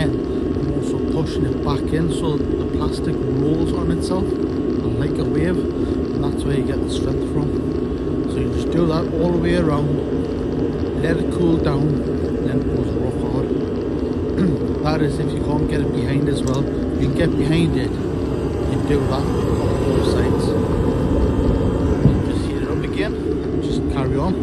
then I'm also pushing it back in so the plastic rolls on itself like a wave, and that's where you get the strength from. So you just do that all the way around, let it cool down, and then it goes rock hard. That is if you can't get it behind as well. You can get behind it and do that on both sides. Just heat it up again and just carry on.